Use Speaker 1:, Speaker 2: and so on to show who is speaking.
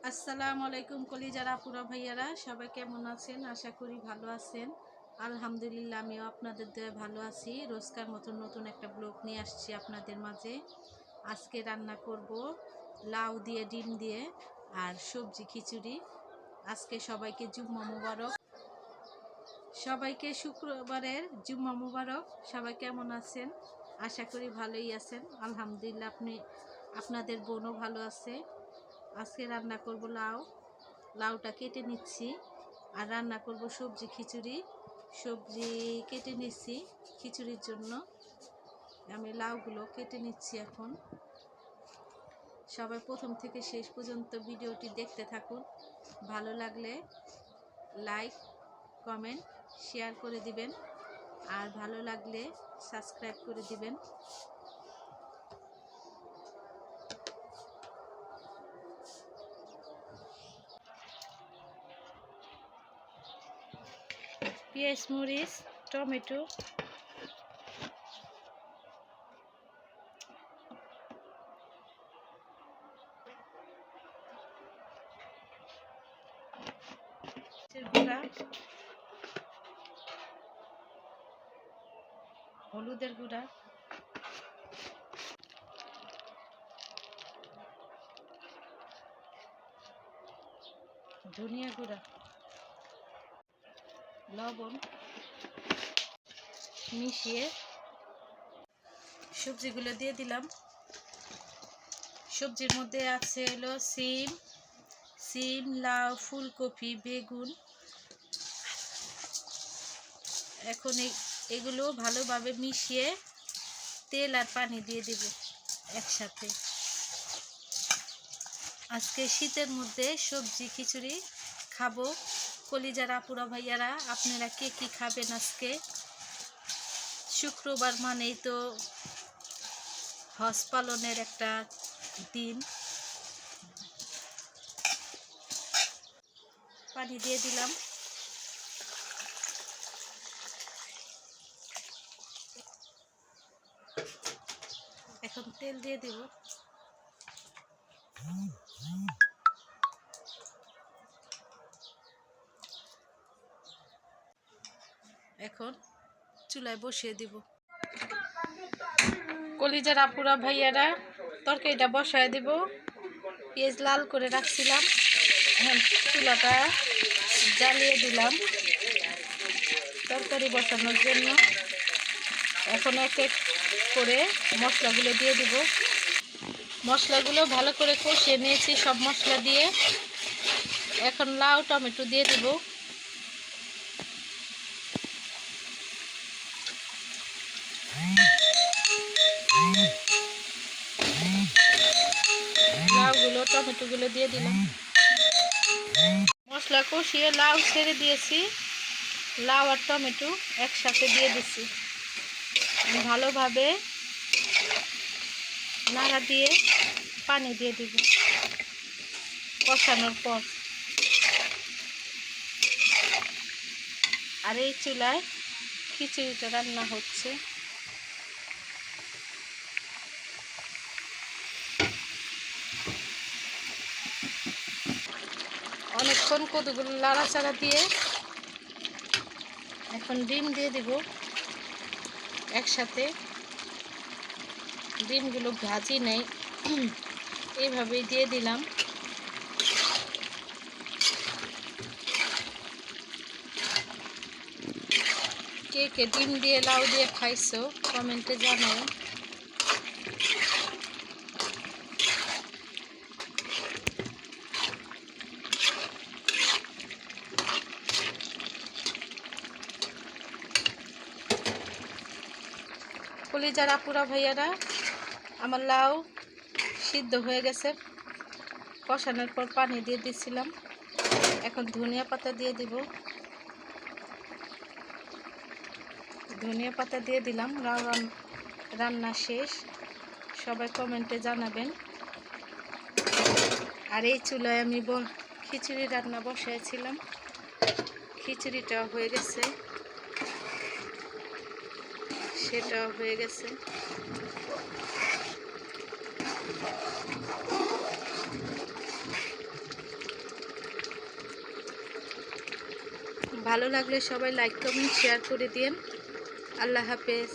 Speaker 1: আসসালামু আলাইকুম কলিজারা আপুরা ভাইয়ারা, সবাই কেমন আছেন? আশা করি ভালো আছেন। আলহামদুলিল্লাহ, আমিও আপনাদের দয়ায় ভালো আছি। রোজকার মতন নতুন একটা ব্লগ নিয়ে আসছি আপনাদের মাঝে। আজকে রান্না করব লাউ দিয়ে, ডিম দিয়ে আর সবজি খিচুড়ি। আজকে সবাইকে জুম্মা মুবারক, সবাইকে শুক্রবারের জুম্মা মুবারক। সবাই কেমন আছেন? আশা করি ভালোই আছেন। আলহামদুলিল্লাহ, আপনাদের বোনও ভালো আছে। আজকে রান্না করব লাউটা কেটে নিচ্ছি আর রান্না করব সবজি খিচুড়ি। সবজি কেটে নিচ্ছি খিচুড়ির জন্য। আমি লাউগুলো কেটে নিচ্ছি এখন। সবাই প্রথম থেকে শেষ পর্যন্ত ভিডিওটি দেখতে থাকুন। ভালো লাগলে লাইক, কমেন্ট, শেয়ার করে দিবেন আর ভালো লাগলে সাবস্ক্রাইব করে দিবেন। পেঁয়াজ, মরিচ, টমেটো, গুঁড়া, হলুদের গুঁড়া, ধনিয়া গুঁড়া, লবণ মিশিয়ে সবজিগুলো দিয়ে দিলাম। সবজির মধ্যে আছে হলো সিম, লাউ, ফুলকপি, বেগুন। এখন এগুলো ভালোভাবে মিশিয়ে তেল আর পানি দিয়ে দেব একসাথে। আজকে শীতের মধ্যে সবজি খিচুড়ি খাবো। কলিজার আপুরা ভাইয়ারা, আপনারা কে কি খাবেন? আজকে শুক্রবার মানেই তো হজ পালনের একটা দিন। পানি দিয়ে দিলাম। এখন তেল দিয়ে দেব। এখন চুলায় বসিয়ে দিব। কলিজার আপুরা ভাইয়ারা, তরকারিটা বসায় দিব। পেঁয়াজ লাল করে রাখছিলাম, এখন চুলাটা জ্বালিয়ে দিলাম তরকারি বসানোর জন্য। এখন এক এক করে মশলাগুলো দিয়ে দিব। মশলাগুলো ভালো করে কষিয়ে নিয়েছি সব মশলা দিয়ে। এখন লাউ, টমেটো দিয়ে দিব। লাউগুলো, টমেটোগুলো দিয়ে দিলাম। মশলা কষিয়ে লাউ ছেড়ে দিয়েছি। লাউ আর টমেটো একসাথে দিয়ে দিচ্ছি। ভালোভাবে নাড়া দিয়ে পানি দিয়ে দিব কষানোর পর। আর এই চুলায় খিচুড়িটা রান্না হচ্ছে। অনেকক্ষণ কতগুলো নাড়াচাড়া দিয়ে এখন ডিম দিয়ে দিব একসাথে। ডিমগুলো ভাজি নেই, এইভাবেই দিয়ে দিলাম। কে কে ডিম দিয়ে লাউ দিয়ে খাইছো কমেন্টে জানাও। কলিজার আপুরা ভাইয়ারা, আমার লাউ সিদ্ধ হয়ে গেছে। কষানোর পর পানি দিয়ে দিচ্ছিলাম। এখন ধনিয়া পাতা দিয়ে দিব। ধনিয়া পাতা দিয়ে দিলাম। লাউ রান্না শেষ। সবাই কমেন্টে জানাবেন। আর এই চুলায় আমি খিচুড়ি রান্না বসাইছিলাম। খিচুড়িটা হয়ে গেছে, সেটাও হয়ে গেছে। ভালো লাগলে সবাই লাইক কমেন্ট শেয়ার করে দিন। আল্লাহ হাফেজ।